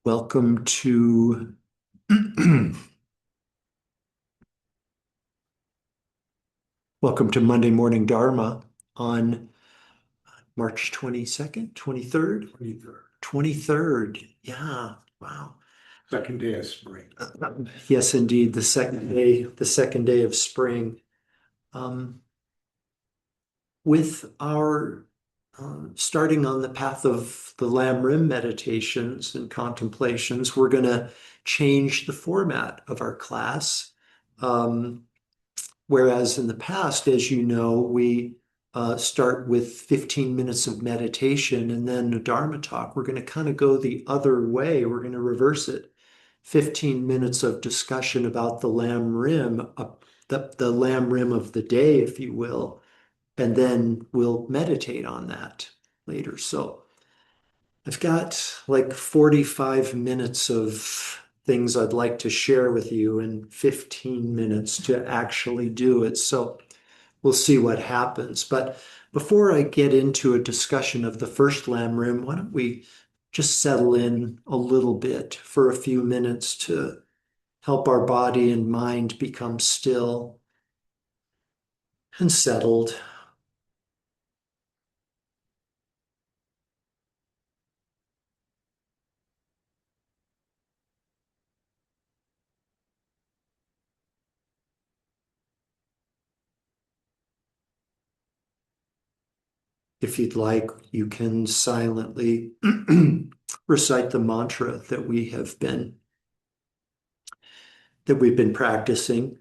Welcome to welcome to Monday Morning Dharma on March 22nd, 23rd? 23rd. 23rd. Yeah. Wow. Second day of spring. Yes, indeed, the second day of spring. Um, with our starting on the path of the Lam Rim meditations and contemplations, we're going to change the format of our class. Um, Whereas in the past, as you know, we start with 15 minutes of meditation and then a Dharma talk. We're going to kind of go the other way. We're going to reverse it. 15 minutes of discussion about the Lam Rim, the Lam Rim of the day, if you will, and then we'll meditate on that later. So I've got like 45 minutes of things I'd like to share with you and 15 minutes to actually do it. So we'll see what happens. But before I get into a discussion of the first Lam Rim, why don't we just settle in a little bit for a few minutes to help our body and mind become still and settled. If you'd like, you can silently recite the mantra that we've been practicing.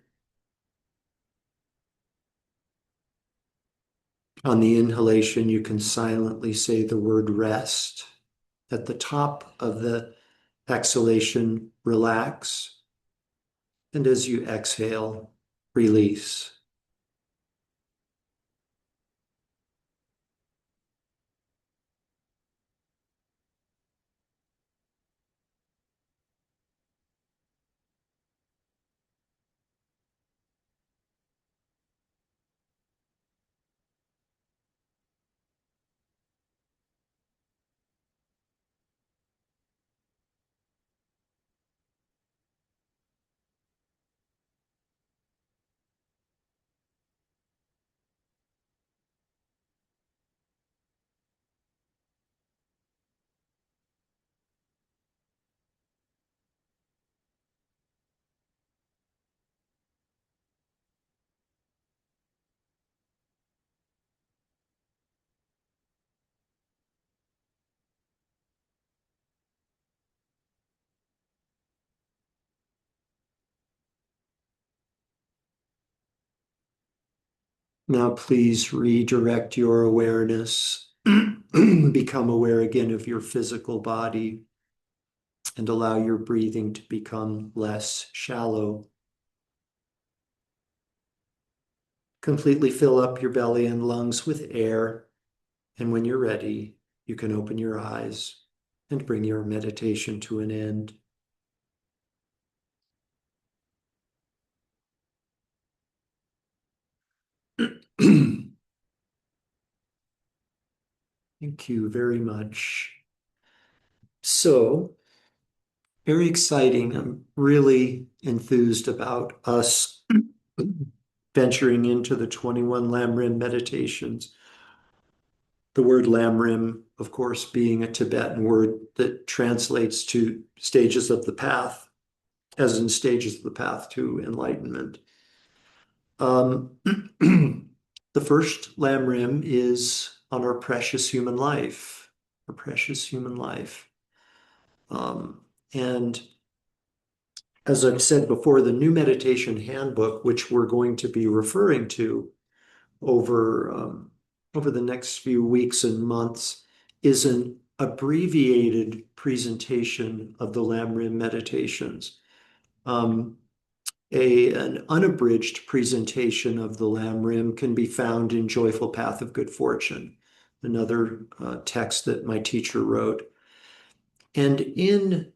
On the inhalation, you can silently say the word rest. At the top of the exhalation, relax. And as you exhale, release. Now, please redirect your awareness. Become aware again of your physical body and allow your breathing to become less shallow. Completely fill up your belly and lungs with air. And when you're ready, you can open your eyes and bring your meditation to an end. Thank you very much. So, very exciting. I'm really enthused about us venturing into the 21 Lam Rim meditations. The word Lam Rim, of course, being a Tibetan word that translates to stages of the path, as in stages of the path to enlightenment. Um, the first Lam Rim is on our precious human life, our precious human life. And as I've said before, the new meditation handbook, which we're going to be referring to over the next few weeks and months, is an abbreviated presentation of the Lam Rim meditations. Um, an unabridged presentation of the Lam Rim can be found in Joyful Path of Good Fortune, another text that my teacher wrote. And in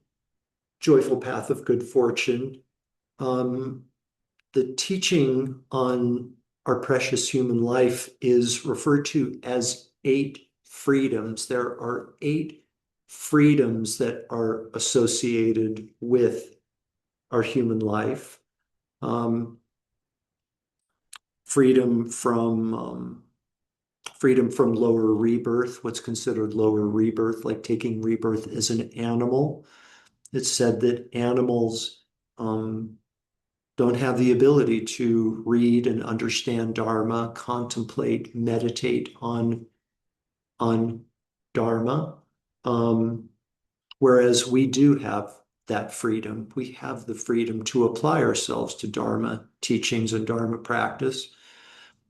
Joyful Path of Good Fortune, um, the teaching on our precious human life is referred to as 8 freedoms. There are 8 freedoms that are associated with our human life. Um, freedom from freedom from lower rebirth, what's considered lower rebirth, like taking rebirth as an animal. It's said that animals don't have the ability to read and understand Dharma, contemplate, meditate on Dharma. Um, Whereas we do have that freedom. We have the freedom to apply ourselves to Dharma teachings and Dharma practice.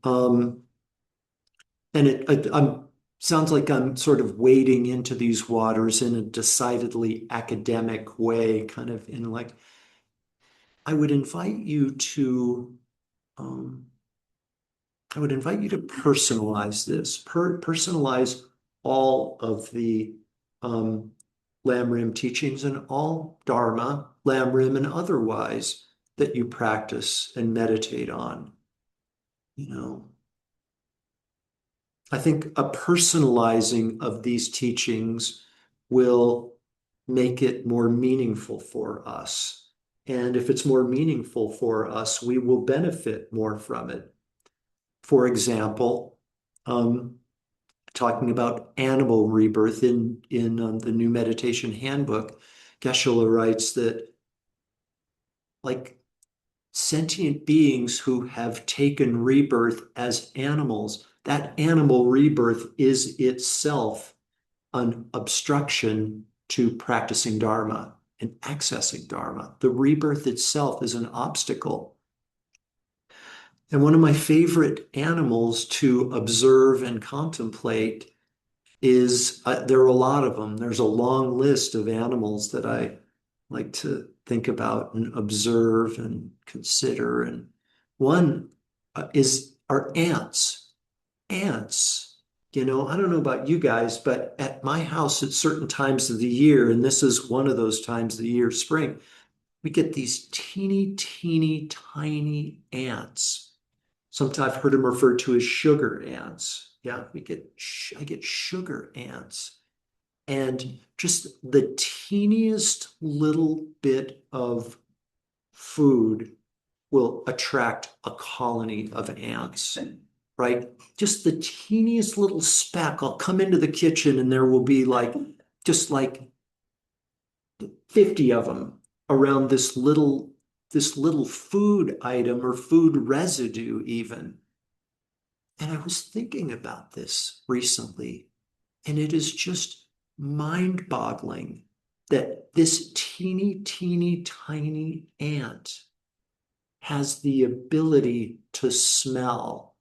Um, and I'm sounds like I'm sort of wading into these waters in a decidedly academic way, kind of in like, I would invite you to um, I would invite you to personalize this, personalize all of the um, Lamrim teachings and all Dharma, Lamrim and otherwise that you practice and meditate on. You know, I think a personalizing of these teachings will make it more meaningful for us. And if it's more meaningful for us, we will benefit more from it. For example, um, talking about animal rebirth in the New Meditation Handbook, Geshe-la writes that like sentient beings who have taken rebirth as animals, that animal rebirth is itself an obstruction to practicing Dharma and accessing Dharma. The rebirth itself is an obstacle. And one of my favorite animals to observe and contemplate is there are a lot of them. There's a long list of animals that I like to think about and observe and consider. And one is are ants. Ants. You know, I don't know about you guys, but at my house at certain times of the year, and this is one of those times of the year, spring, we get these teeny, teeny, tiny ants. Sometimes I've heard them referred to as sugar ants. Yeah, I get sugar ants. And just the teeniest little bit of food will attract a colony of ants, right? Just the teeniest little speck. I'll come into the kitchen and there will be like, just like 50 of them around this little food item or food residue even. And I was thinking about this recently, and it is just mind-boggling that this teeny, teeny, tiny ant has the ability to smell,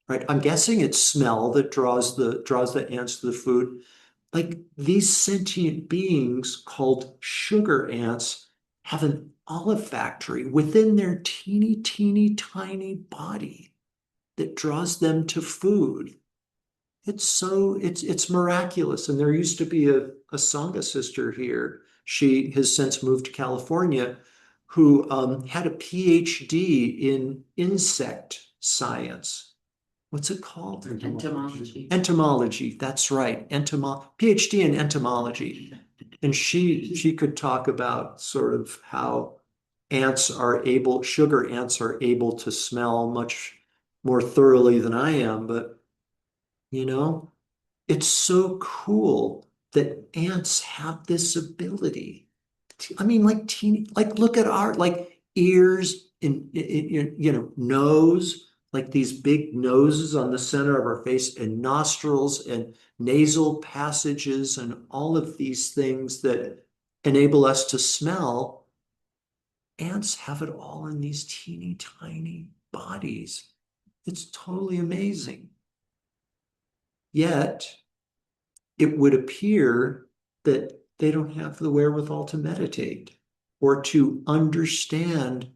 right? I'm guessing it's smell that draws the ants to the food. Like these sentient beings called sugar ants have an olfactory within their teeny, teeny, tiny body that draws them to food. It's miraculous. And there used to be a Sangha sister here. She has since moved to California, who had a PhD in insect science. What's it called? Entomology. Entomology. That's right. PhD in entomology. And she could talk about sort of how sugar ants are able to smell much more thoroughly than I am, but you know, it's so cool that ants have this ability. I mean, like teeny, like look at our like ears and nose, like these big noses on the center of our face, and nostrils and nasal passages and all of these things that enable us to smell. Ants have it all in these teeny tiny bodies. It's totally amazing. Yet it would appear that they don't have the wherewithal to meditate or to understand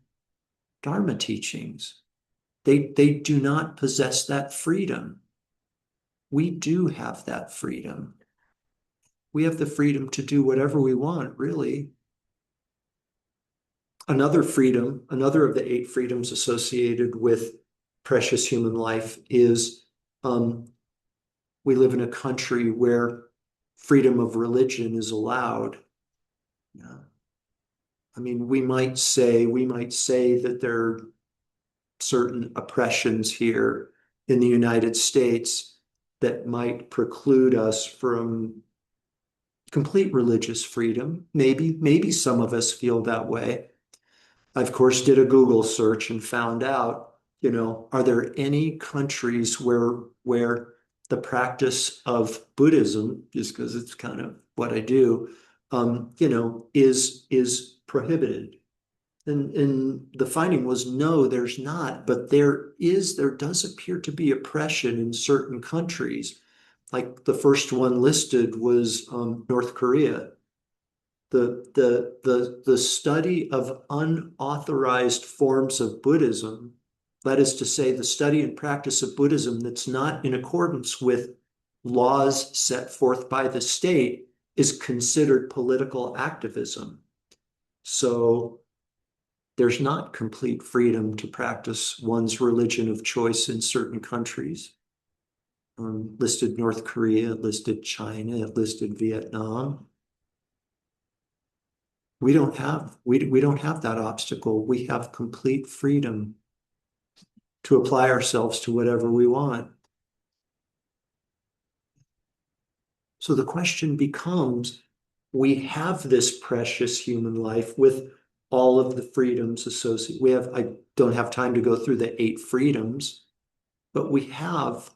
Dharma teachings. They do not possess that freedom. We do have that freedom. We have the freedom to do whatever we want, really. Another freedom, another of the 8 freedoms associated with precious human life is we live in a country where freedom of religion is allowed. Yeah. I mean, we might say that there are certain oppressions here in the United States that might preclude us from complete religious freedom. Maybe some of us feel that way. I, of course, did a Google search and found out, are there any countries where the practice of Buddhism, just because it's kind of what I do, is prohibited? And the finding was no, there's not, but there does appear to be oppression in certain countries. Like the first one listed was North Korea. The study of unauthorized forms of Buddhism, that is to say, the study and practice of Buddhism that's not in accordance with laws set forth by the state, is considered political activism. So there's not complete freedom to practice one's religion of choice in certain countries. Listed North Korea, listed China, listed Vietnam. We don't have that obstacle. We have complete freedom to apply ourselves to whatever we want. So the question becomes, we have this precious human life with all of the freedoms associated. I don't have time to go through the 8 freedoms, but we have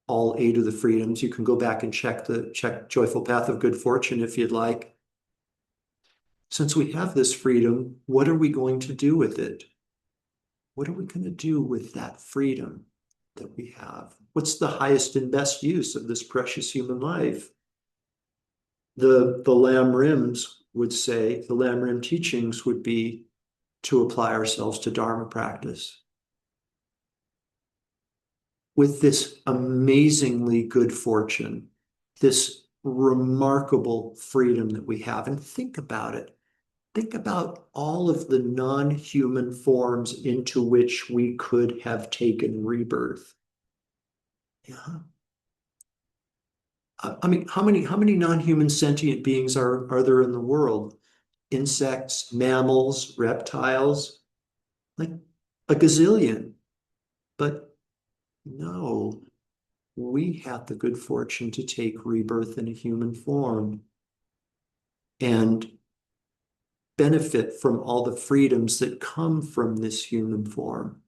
all 8 of the freedoms. You can go back and check Joyful Path of Good Fortune if you'd like. Since we have this freedom, what are we going to do with it? What are we going to do with that freedom that we have? What's the highest and best use of this precious human life? The Lam Rims would say, the Lam Rim teachings would be to apply ourselves to Dharma practice. With this amazingly good fortune, this remarkable freedom that we have, and think about it. Think about all of the non-human forms into which we could have taken rebirth. Yeah. I mean, how many non-human sentient beings are there in the world? Insects, mammals, reptiles, like a gazillion. But no, we have the good fortune to take rebirth in a human form and benefit from all the freedoms that come from this human form.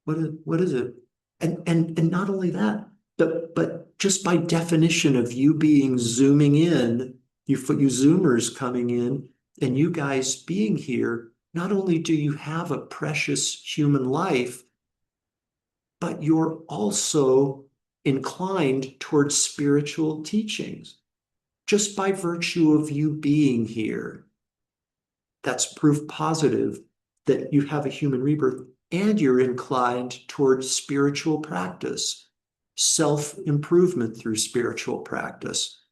What is it? And not only that, but just by definition of you being zooming in, you zoomers coming in, and you guys being here, not only do you have a precious human life, but you're also inclined towards spiritual teachings just by virtue of you being here. That's proof positive that you have a human rebirth and you're inclined towards spiritual practice, self-improvement through spiritual practice.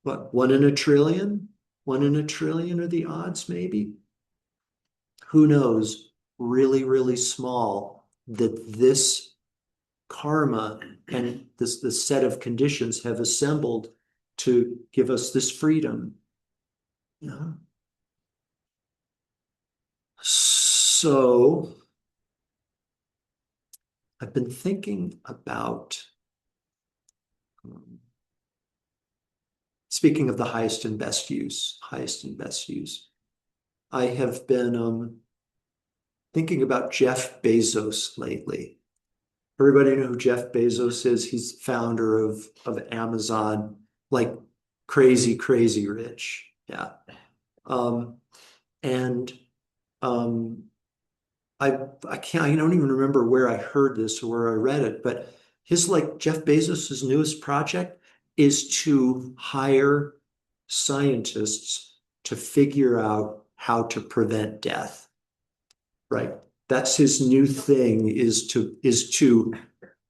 What, 1 in a trillion? 1 in a trillion are the odds, maybe? Who knows? Really, really small that this karma and this set of conditions have assembled to give us this freedom. Yeah. So I've been thinking about, speaking of the highest and best use, I have been thinking about Jeff Bezos lately. Everybody know who Jeff Bezos is? He's founder of Amazon, like crazy, crazy rich. Yeah. And um, I can't, I don't even remember where I heard this or where I read it, but Jeff Bezos's newest project is to hire scientists to figure out how to prevent death. Right. That's his new thing, is to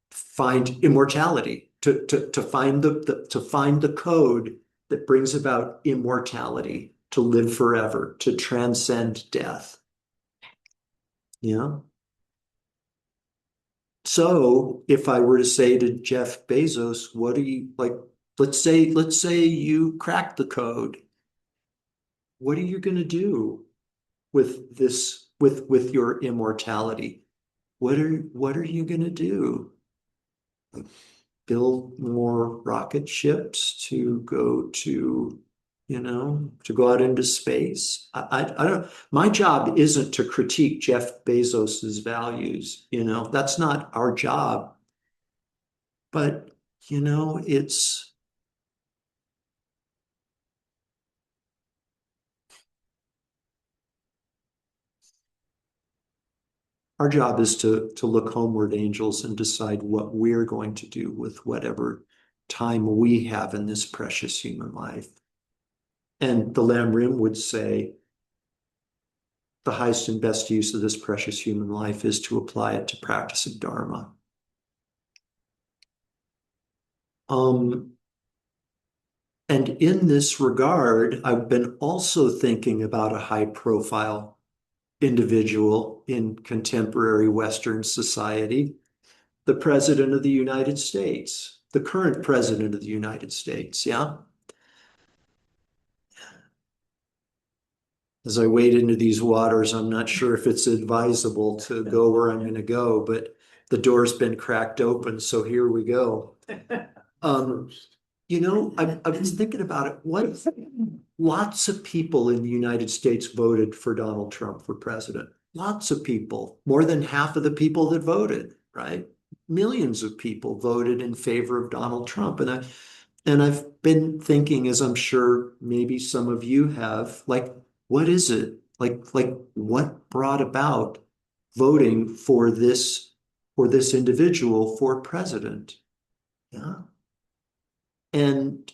find immortality, to find the code that brings about immortality, to live forever, to transcend death. Yeah. So if I were to say to Jeff Bezos, what do you like? let's say you crack the code. What are you going to do with this, with your immortality? What are you going to do? Build more rocket ships to go to, to go out into space? I don't, my job isn't to critique Jeff Bezos's values, that's not our job. But, it's our job is to look homeward, angels, and decide what we're going to do with whatever time we have in this precious human life. And the Lamb Rim would say the highest and best use of this precious human life is to apply it to practice of Dharma. Um, and in this regard, I've been also thinking about a high profile individual in contemporary Western society, the President of the United States, the current President of the United States. Yeah. As I wade into these waters, I'm not sure if it's advisable to go where I'm going to go, but the door's been cracked open, so here we go. Um, I was thinking about it. Lots of people in the United States voted for Donald Trump for president. Lots of people, more than half of the people that voted, right? Millions of people voted in favor of Donald Trump. And I've been thinking, as I'm sure maybe some of you have, like, what is it? Like what brought about voting for this individual for president? Yeah. And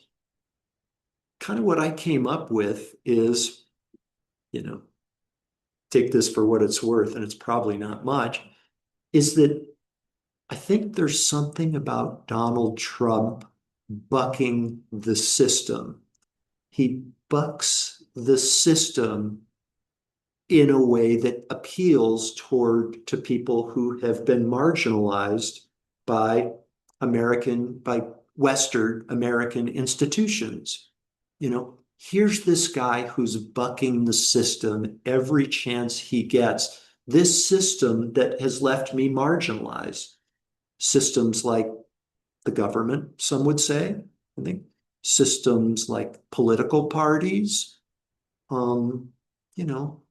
kind of what I came up with is, you know, take this for what it's worth, and it's probably not much, is that I think there's something about Donald Trump bucking the system. He bucks the system in a way that appeals to people who have been marginalized by by Western American institutions. Here's this guy who's bucking the system every chance he gets. This system that has left me marginalized. Systems like the government, some would say, I think, systems like political parties. Um, you know,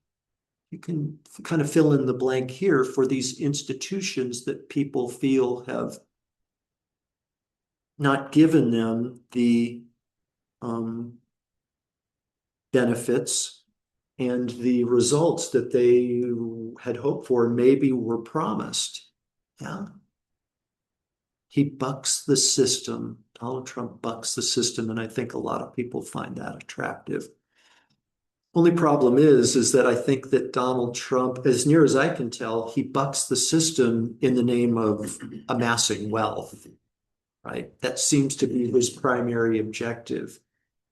you can kind of fill in the blank here for these institutions that people feel have not given them the um, benefits and the results that they had hoped for, maybe were promised. Yeah. He bucks the system. Donald Trump bucks the system, and I think a lot of people find that attractive. Only problem is that I think that Donald Trump, as near as I can tell, he bucks the system in the name of amassing wealth, right? That seems to be his primary objective,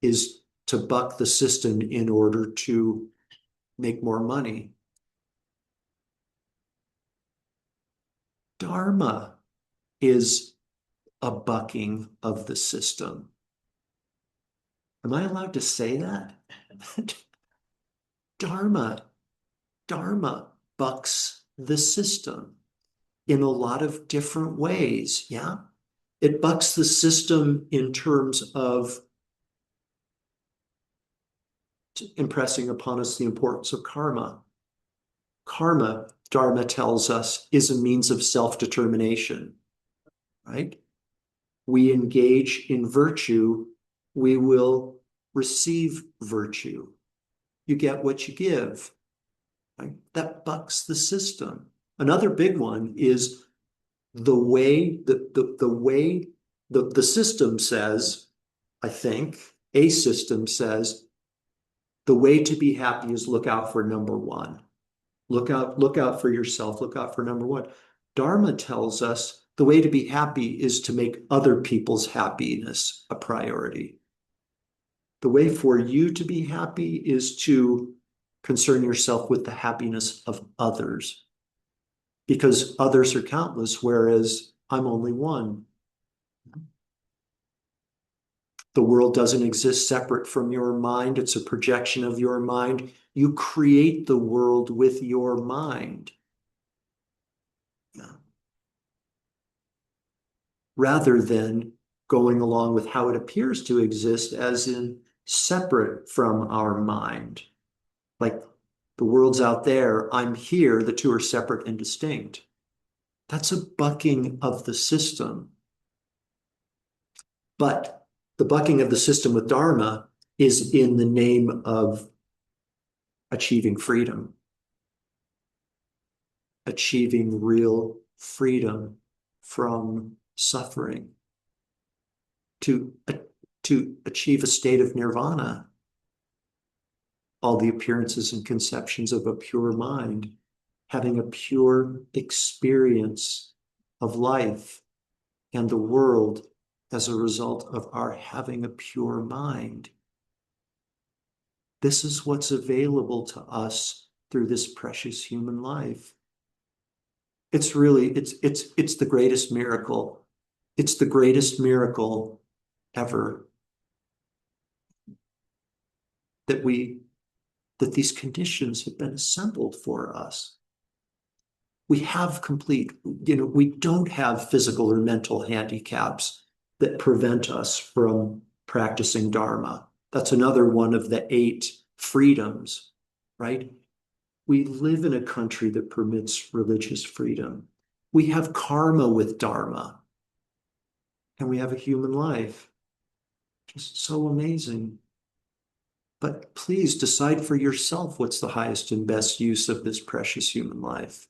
is to buck the system in order to make more money. Dharma is a bucking of the system. Am I allowed to say that? Dharma, Dharma bucks the system in a lot of different ways. Yeah. It bucks the system in terms of impressing upon us the importance of karma. Karma, Dharma tells us, is a means of self-determination, right? We engage in virtue, we will receive virtue. You get what you give, right? That bucks the system. Another big one is the way the system says, I think, a system says, the way to be happy is look out for number one. Look out for yourself, look out for number one. Dharma tells us the way to be happy is to make other people's happiness a priority. The way for you to be happy is to concern yourself with the happiness of others, because others are countless, whereas I'm only one. The world doesn't exist separate from your mind. It's a projection of your mind. You create the world with your mind. Yeah. Rather than going along with how it appears to exist as in separate from our mind. Like the world's out there, I'm here, the two are separate and distinct. That's a bucking of the system. But the bucking of the system with Dharma is in the name of achieving freedom, achieving real freedom from suffering, to, to achieve a state of nirvana, all the appearances and conceptions of a pure mind, having a pure experience of life and the world as a result of our having a pure mind. This is what's available to us through this precious human life. It's really, it's the greatest miracle. It's the greatest miracle ever that these conditions have been assembled for us. We have complete, we don't have physical or mental handicaps that prevent us from practicing Dharma. That's another one of the 8 freedoms, right? We live in a country that permits religious freedom. We have karma with Dharma, and we have a human life. Just so amazing. But please decide for yourself what's the highest and best use of this precious human life.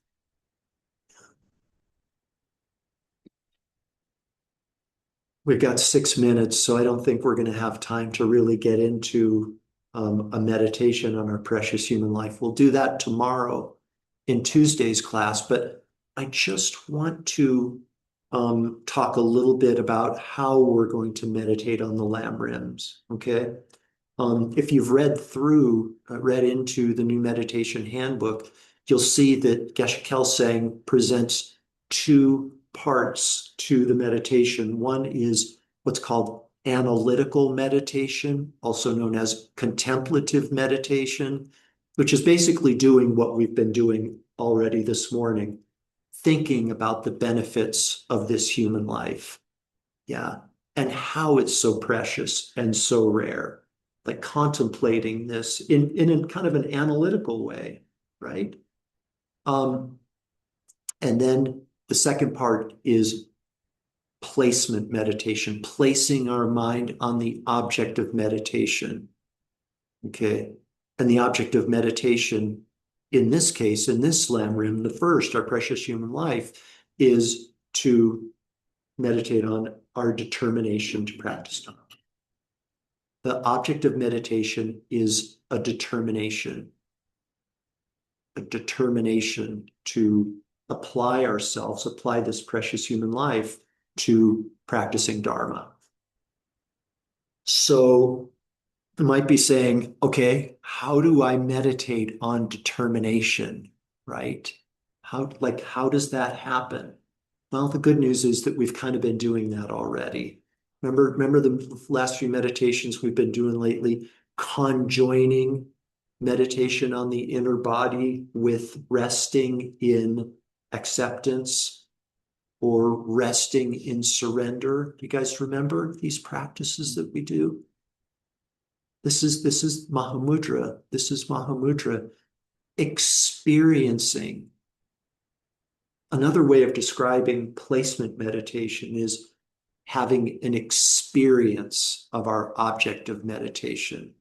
We've got 6 minutes, so I don't think we're going to have time to really get into a meditation on our precious human life. We'll do that tomorrow in Tuesday's class, but I just want to talk a little bit about how we're going to meditate on the lamb rims, okay? If you've read into the new meditation handbook, you'll see that Geshe Kelsang presents 2 parts to the meditation. One is what's called analytical meditation, also known as contemplative meditation, which is basically doing what we've been doing already this morning, thinking about the benefits of this human life. Yeah. And how it's so precious and so rare, like contemplating this in a kind of an analytical way, right? And then the second part is placement meditation, placing our mind on the object of meditation. Okay. And the object of meditation, in this case, in this slam rim, the first, our precious human life, is to meditate on our determination to practice Dharma. The object of meditation is a determination to apply this precious human life to practicing Dharma. So you might be saying, okay, how do I meditate on determination, right? How does that happen? Well, the good news is that we've kind of been doing that already. Remember the last few meditations we've been doing lately, conjoining meditation on the inner body with resting in acceptance or resting in surrender. Do you guys remember these practices that we do? This is Mahamudra. This is Mahamudra. Experiencing. Another way of describing placement meditation is having an experience of our object of meditation.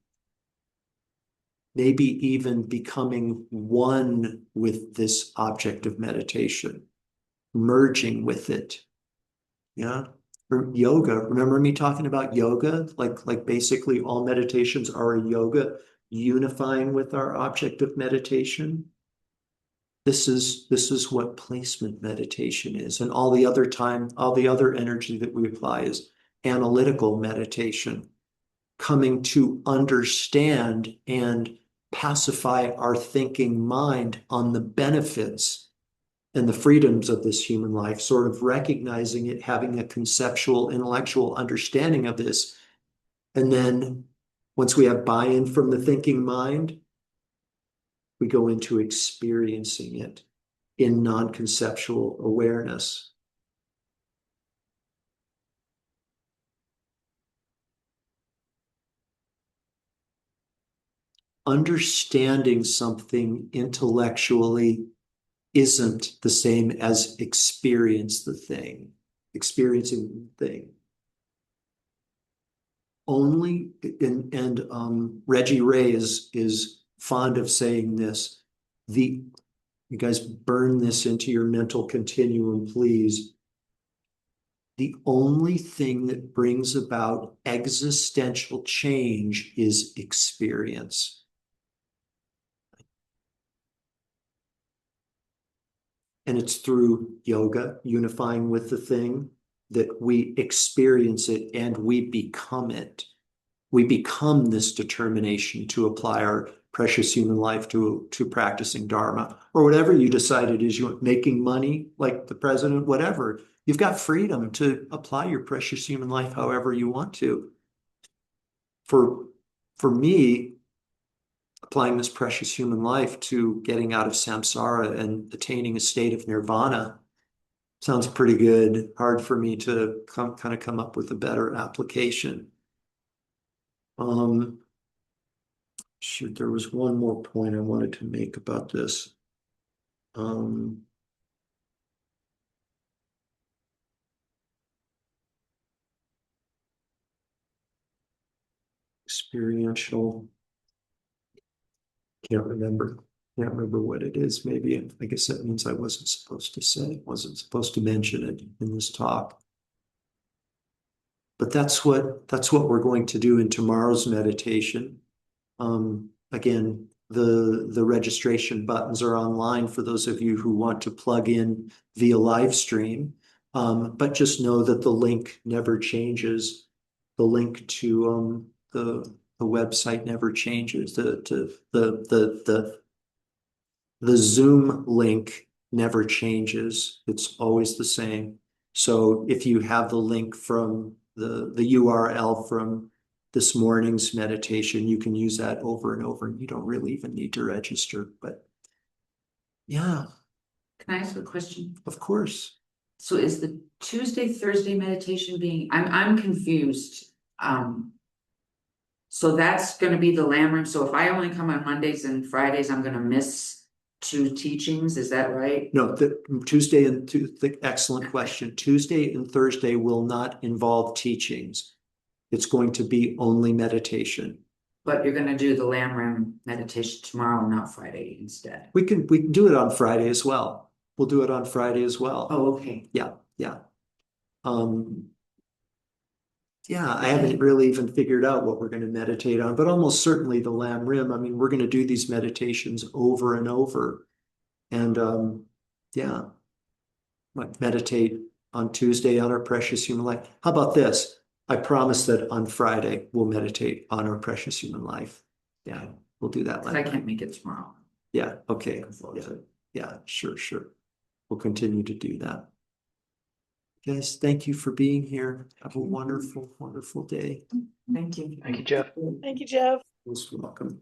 Maybe even becoming one with this object of meditation, merging with it. Yeah. For yoga, remember me talking about yoga? Like basically all meditations are a yoga, unifying with our object of meditation. This is what placement meditation is. And all the other energy that we apply is analytical meditation, coming to understand and pacify our thinking mind on the benefits and the freedoms of this human life, sort of recognizing it, having a conceptual, intellectual understanding of this, And then once we have buy-in from the thinking mind, we go into experiencing it in non-conceptual awareness. Understanding something intellectually isn't the same as experiencing the thing. Only, and Reggie Ray is fond of saying this, you guys burn this into your mental continuum, please. The only thing that brings about existential change is experience. And it's through yoga, unifying with the thing, that we experience it and we become it. We become this determination to apply our precious human life to practicing Dharma, or whatever you decide it is you want, making money like the president, whatever. You've got freedom to apply your precious human life however you want to. For me, applying this precious human life to getting out of samsara and attaining a state of nirvana sounds pretty good. Hard for me to come up with a better application. Shoot, there was one more point I wanted to make about this. Experiential. Can't remember. Can't remember what it is. Maybe I guess that means I wasn't supposed to mention it in this talk. But that's what we're going to do in tomorrow's meditation. Again, the registration buttons are online for those of you who want to plug in via live stream. But just know that the link never changes. The link to the website never changes. The Zoom link never changes. It's always the same. So if you have the link from the URL from this morning's meditation, you can use that over and over, and you don't really even need to register. But yeah, Can I ask a question? of course. So is the Tuesday, Thursday meditation I'm confused. So that's gonna be the Lamb Room. So if I only come on Mondays and Fridays, I'm gonna miss 2 teachings, is that right? No, excellent question. Tuesday and Thursday will not involve teachings. It's going to be only meditation. But you're gonna do the Lamb Room meditation tomorrow, not Friday instead. We can do it on Friday as well. We'll do it on Friday as well. Oh, okay. Yeah. Yeah, I haven't really even figured out what we're going to meditate on, but almost certainly the Lamb Rim. I mean, we're going to do these meditations over and over. And yeah, like meditate on Tuesday on our precious human life. How about this? I promise that on Friday we'll meditate on our precious human life. Yeah, we'll do that. I can't make it tomorrow. Yeah, okay. Yeah, sure. We'll continue to do that. Guys, thank you for being here. Have a wonderful, wonderful day. Thank you. Thank you, Jeff. Thank you, Jeff. Most welcome.